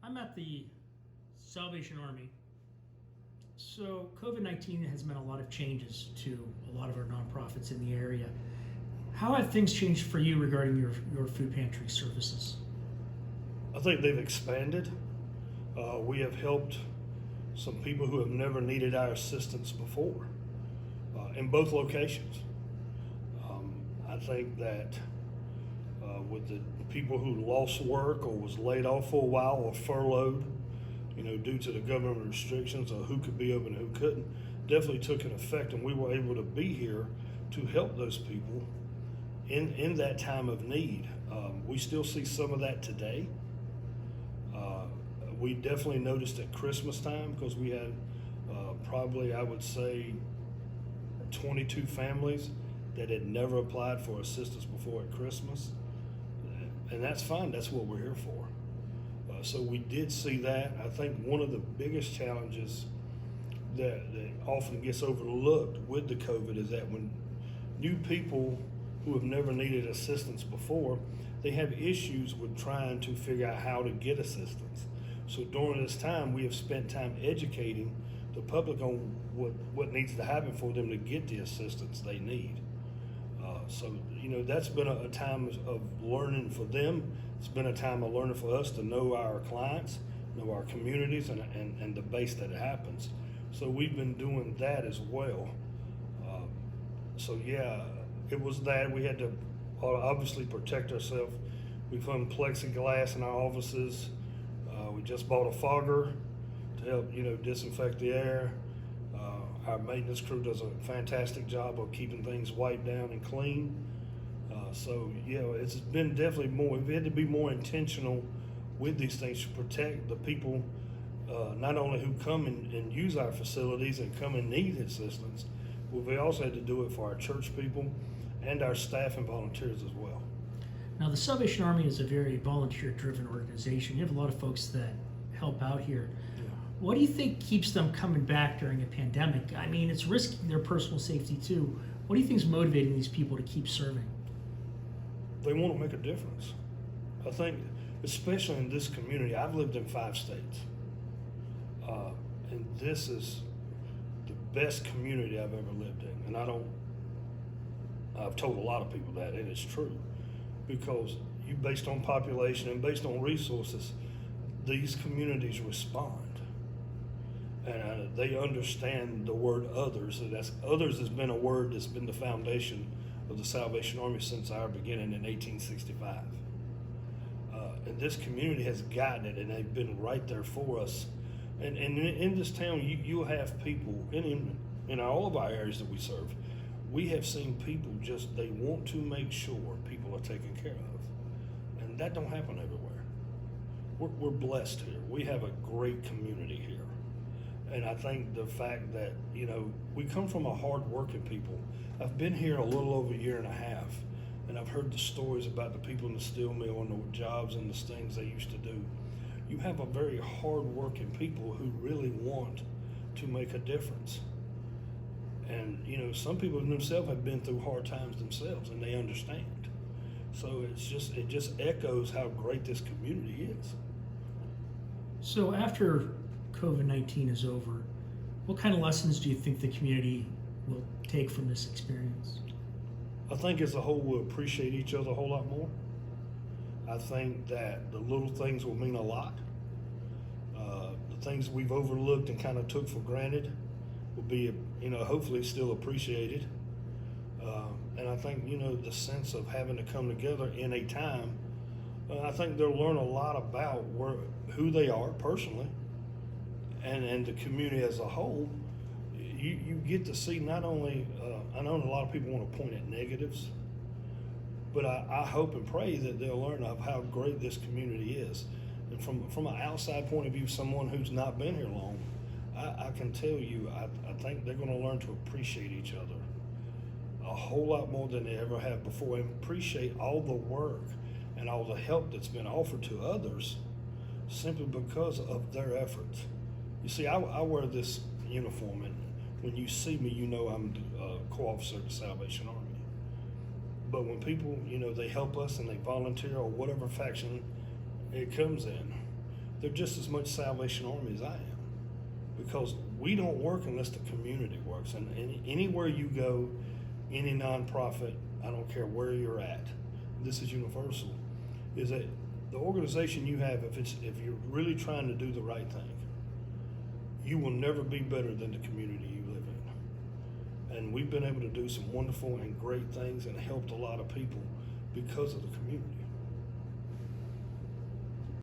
I'm at the Salvation Army. So COVID-19 has meant a lot of changes to a lot of our nonprofits in the area. How have things changed for you regarding your food pantry services? I think they've expanded. We have helped some people who have never needed our assistance before in both locations. I think that with the people who lost work or was laid off for a while or furloughed, due to the government restrictions of who could be open and who couldn't, definitely took an effect, and we were able to be here to help those people in that time of need. We still see some of that today. We definitely noticed at Christmas time because we had probably, I would say, 22 families that had never applied for assistance before at Christmas. And that's fine, that's what we're here for. So we did see that. I think one of the biggest challenges that often gets overlooked with the COVID is that when new people who have never needed assistance before, they have issues with trying to figure out how to get assistance. So during this time, we have spent time educating the public on what needs to happen for them to get the assistance they need. So that's been a time of learning for them. It's been a time of learning for us to know our clients, know our communities, and the base that it happens. So we've been doing that as well. It was that we had to obviously protect ourselves. We've hung plexiglass in our offices. We just bought a fogger to help disinfect the air. Our maintenance crew does a fantastic job of keeping things wiped down and clean. It's been definitely more. We've had to be more intentional with these things to protect the people, not only who come and use our facilities and come and need assistance, but we also had to do it for our church people and our staff and volunteers as well. Now, the Salvation Army is a very volunteer-driven organization. You have a lot of folks that help out here. Yeah. What do you think keeps them coming back during a pandemic? I mean, it's risking their personal safety too. What do you think is motivating these people to keep serving? They want to make a difference. I think, especially in this community, I've lived in 5 states. And this is the best community I've ever lived in. And I've told a lot of people that, and it's true. Because based on population and based on resources, these communities respond. And they understand the word others. And others has been a word that's been the foundation of the Salvation Army since our beginning in 1865. And this community has gotten it, and they've been right there for us. And in this town, you have people, in all of our areas that we serve, we have seen people they want to make sure people are taken care of. And that don't happen everywhere. We're blessed here. We have a great community here. And I think the fact that, we come from a hard-working people. I've been here a little over a year and a half, and I've heard the stories about the people in the steel mill and the jobs and the things they used to do. You have a very hard-working people who really want to make a difference. And, some people themselves have been through hard times themselves, and they understand. So it just echoes how great this community is. So after COVID-19 is over, what kind of lessons do you think the community will take from this experience? I think as a whole we'll appreciate each other a whole lot more. I think that the little things will mean a lot. The things we've overlooked and kind of took for granted will be, hopefully still appreciated. And I think, the sense of having to come together in a time, I think they'll learn a lot about who they are personally and the community as a whole. You get to see not only, I know a lot of people want to point at negatives, but I hope and pray that they'll learn of how great this community is. And from an outside point of view, someone who's not been here long, I can tell you, I think they're going to learn to appreciate each other a whole lot more than they ever have before, and appreciate all the work and all the help that's been offered to others simply because of their efforts. You see, I wear this uniform, and when you see me, I'm the co-officer of the Salvation Army. But when people, they help us and they volunteer or whatever faction it comes in, they're just as much Salvation Army as I am, because we don't work unless the community works. And anywhere you go, any nonprofit, I don't care where you're at, this is universal, is that the organization you have, if you're really trying to do the right thing, you will never be better than the community you live in. And we've been able to do some wonderful and great things and helped a lot of people because of the community.